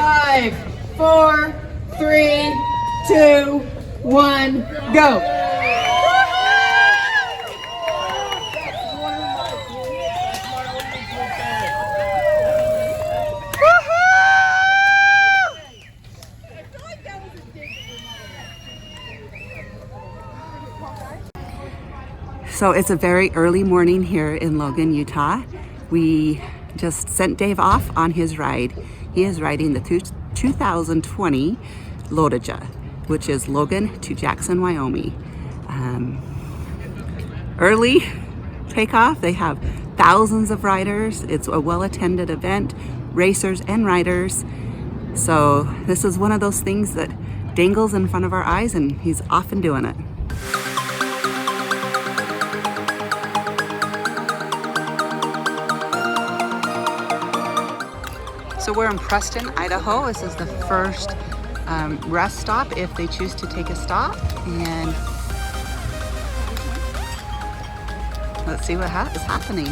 5, 4, 3, 2, 1, go. So it's a very early morning here in Logan, Utah. We just sent Dave off on his ride. He is riding the 2020 LOTOJA, which is Logan to Jackson, Wyoming. Early takeoff. They have thousands of riders. It's a well-attended event, racers and riders. So this is one of those things that dangles in front of our eyes, and he's off and doing it. So we're in Preston, Idaho. This is the first rest stop if they choose to take a stop. And let's see what is happening.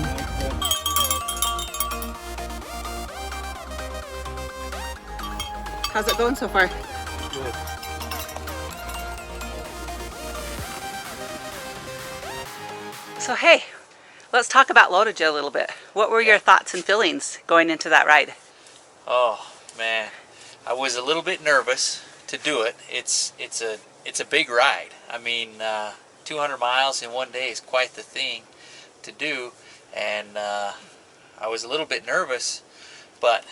How's it going so far? Good. So hey, let's talk about LOTOJA a little bit. What were your thoughts and feelings going into that ride? Oh man, I was a little bit nervous to do it. It's a big ride. I mean, 200 miles in one day is quite the thing to do, and I was a little bit nervous, but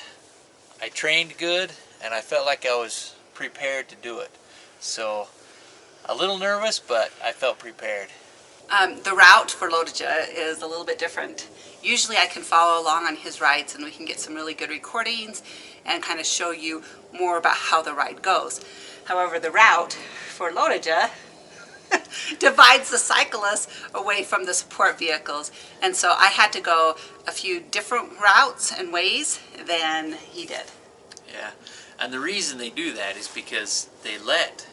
I trained good and I felt like I was prepared to do it. So a little nervous, but I felt prepared. The route for LOTOJA is a little bit different. Usually I can follow along on his rides and we can get some really good recordings and kind of show you more about how the ride goes. However, the route for LOTOJA divides the cyclists away from the support vehicles, and so I had to go a few different routes and ways than he did. Yeah, and the reason they do that is because they let,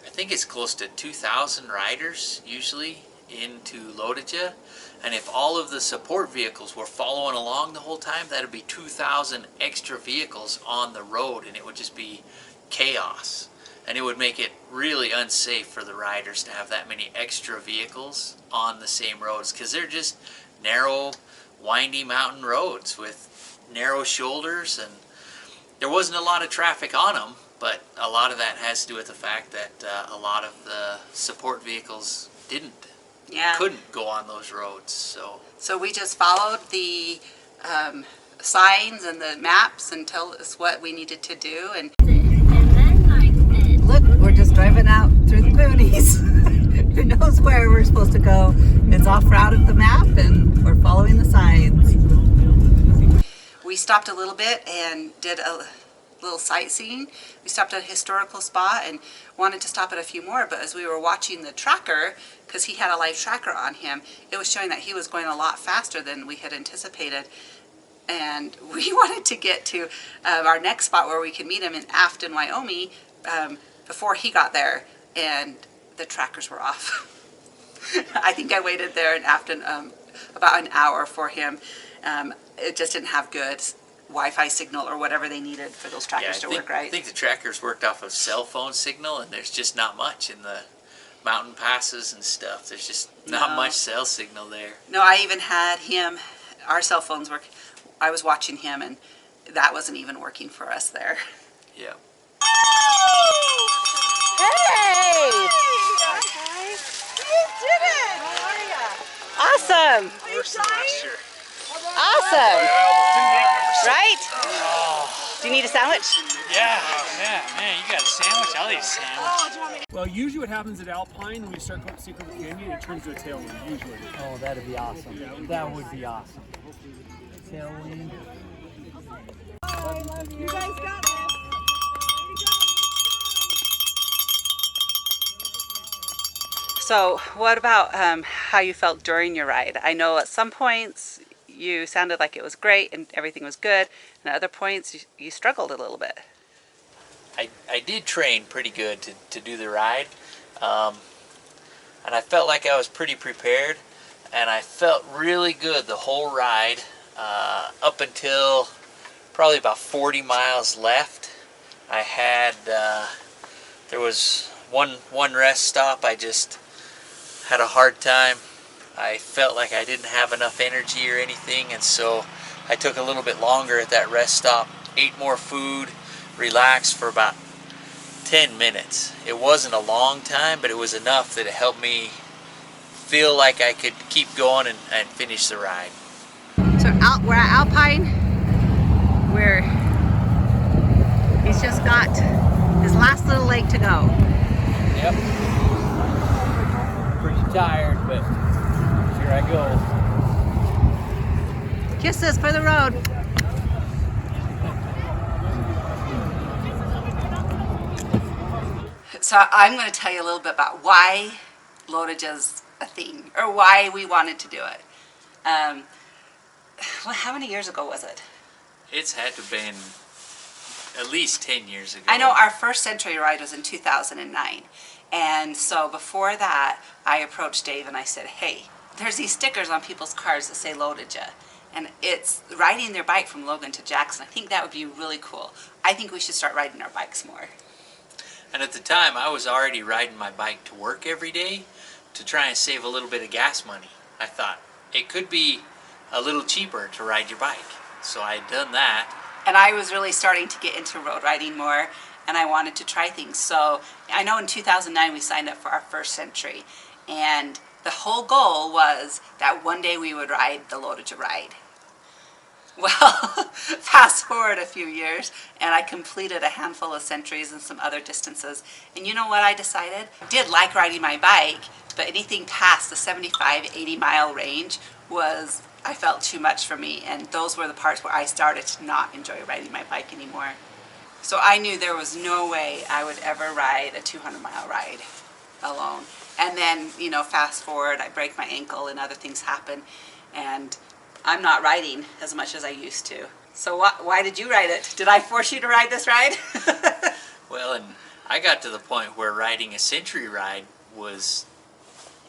I think it's close to 2,000 riders usually into LOTOJA, and if all of the support vehicles were following along the whole time, that would be 2,000 extra vehicles on the road, and it would just be chaos, and it would make it really unsafe for the riders to have that many extra vehicles on the same roads, because they're just narrow, windy mountain roads with narrow shoulders, and there wasn't a lot of traffic on them, but a lot of that has to do with the fact that a lot of the support vehicles couldn't go on those roads. So we just followed the signs and the maps and tell us what we needed to do. And look, we're just driving out through the boonies. Who knows where we're supposed to go? It's off route of the map and we're following the signs. We stopped a little bit and did a little sightseeing. We stopped at a historical spot and wanted to stop at a few more, but as we were watching the tracker, because he had a live tracker on him, it was showing that he was going a lot faster than we had anticipated, and we wanted to get to our next spot where we could meet him in Afton, Wyoming, before he got there, and the trackers were off. I think I waited there in Afton about an hour for him. It just didn't have good Wi-Fi signal or whatever they needed for those trackers to work right. I think the trackers worked off of cell phone signal, and there's just not much in the mountain passes and stuff. There's just not much cell signal there. No, I even had him, our cell phones work. I was watching him and that wasn't even working for us there. Yeah. Hey! You did it! How are you? Awesome! Are you trying? Awesome! Right? Do you need a sandwich? Yeah, man, you got a sandwich? I'll eat a sandwich. Oh, do you want me to? Well, usually what happens at Alpine when we start Secret Canyon, it turns to a tailwind, usually. Oh, that'd be awesome. That would be awesome. Tailwind. You guys got this. So what about how you felt during your ride? I know at some points you sounded like it was great and everything was good, and at other points you struggled a little bit. I did train pretty good to do the ride, and I felt like I was pretty prepared, and I felt really good the whole ride up until probably about 40 miles left I had, there was one rest stop I just had a hard time. I felt like I didn't have enough energy or anything, and so I took a little bit longer at that rest stop, ate more food, relaxed for about 10 minutes. It wasn't a long time, but it was enough that it helped me feel like I could keep going and finish the ride. So we're at Alpine, where he's just got his last little leg to go. Yep. Pretty tired, but here I go. Kisses for the road. So I'm going to tell you a little bit about why LOTOJA's a thing, or why we wanted to do it. Well, how many years ago was it? It's had to have been at least 10 years ago. I know our first Century ride was in 2009. And so before that, I approached Dave and I said, hey, there's these stickers on people's cars that say LOTOJA. And it's riding their bike from Logan to Jackson. I think that would be really cool. I think we should start riding our bikes more. And at the time, I was already riding my bike to work every day to try and save a little bit of gas money. I thought it could be a little cheaper to ride your bike. So I had done that. And I was really starting to get into road riding more, and I wanted to try things. So I know in 2009 we signed up for our first Century, and the whole goal was that one day we would ride the LOTOJA ride. Well, fast forward a few years, and I completed a handful of Centuries and some other distances. And you know what I decided? I did like riding my bike, but anything past the 75, 80 mile range was, I felt, too much for me. And those were the parts where I started to not enjoy riding my bike anymore. So I knew there was no way I would ever ride a 200-mile ride alone. And then, you know, fast forward, I break my ankle and other things happen, and I'm not riding as much as I used to. So why did you ride it? Did I force you to ride this ride? Well, and I got to the point where riding a Century ride was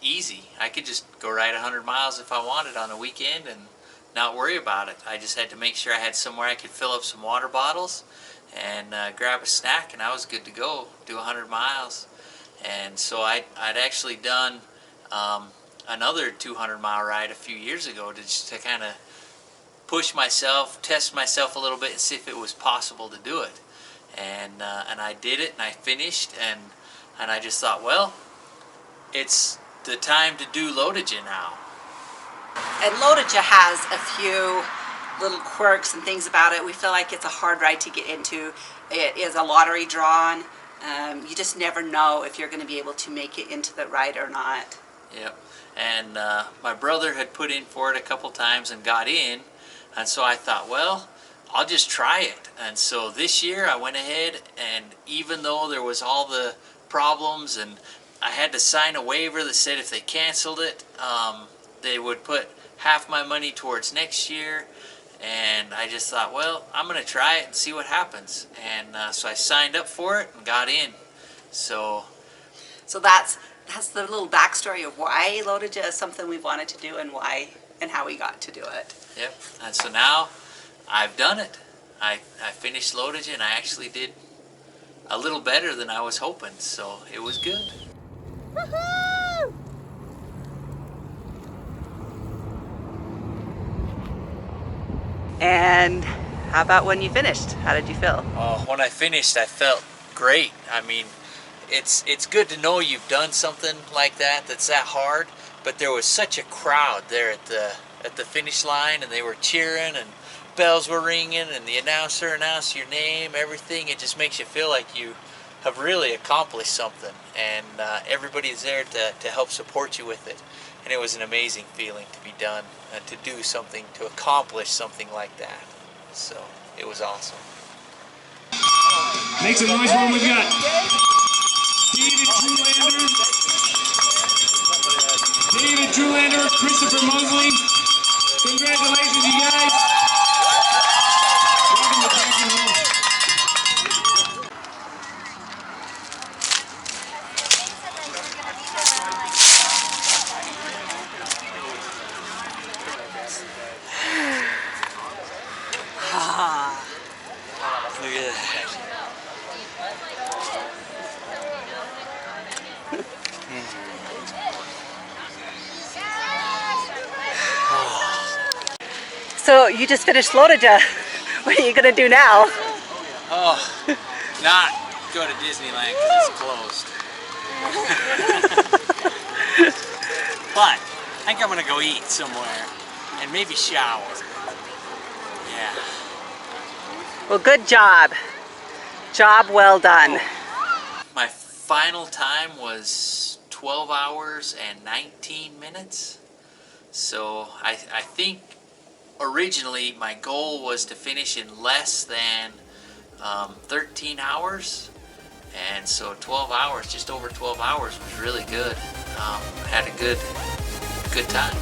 easy. I could just go ride 100 miles if I wanted on a weekend and not worry about it. I just had to make sure I had somewhere I could fill up some water bottles and grab a snack, and I was good to go, do 100 miles. And so I'd actually done another 200-mile ride a few years ago to kind of push myself, test myself a little bit, and see if it was possible to do it. And I did it, and I finished, and I just thought, well, it's the time to do LOTOJA now. And LOTOJA has a few little quirks and things about it. We feel like it's a hard ride to get into. It is a lottery drawn. You just never know if you're going to be able to make it into the ride or not. Yep. And my brother had put in for it a couple times and got in, and so I thought, well, I'll just try it. And so this year I went ahead, and even though there was all the problems and I had to sign a waiver that said if they canceled it, they would put half my money towards next year. And I just thought, well, I'm going to try it and see what happens. And so I signed up for it and got in. So that's the little backstory of why LOTOJA is something we've wanted to do, and why and how we got to do it. Yep. And so now I've done it. I finished LOTOJA, and I actually did a little better than I was hoping. So it was good. Woohoo! And how about when you finished? How did you feel? When I finished, I felt great. I mean, it's good to know you've done something like that's that hard, but there was such a crowd there at the finish line, and they were cheering, and bells were ringing, and the announcer announced your name, everything. It just makes you feel like you have really accomplished something, and everybody's there to help support you with it. And it was an amazing feeling to be done, to do something, to accomplish something like that. So it was awesome. Make some noise for him. We've got David Drew-Lander, Christopher Mosley. Congratulations, you guys. Welcome to Jackson Hole. Look at that. So you just finished LOTOJA. What are you gonna do now? Oh, not go to Disneyland because it's closed. But I think I'm gonna go eat somewhere and maybe shower. Yeah. Well, good job. Job well done. My final time was 12 hours and 19 minutes. So I think originally my goal was to finish in less than 13 hours. And so 12 hours, just over 12 hours was really good. Had a good time.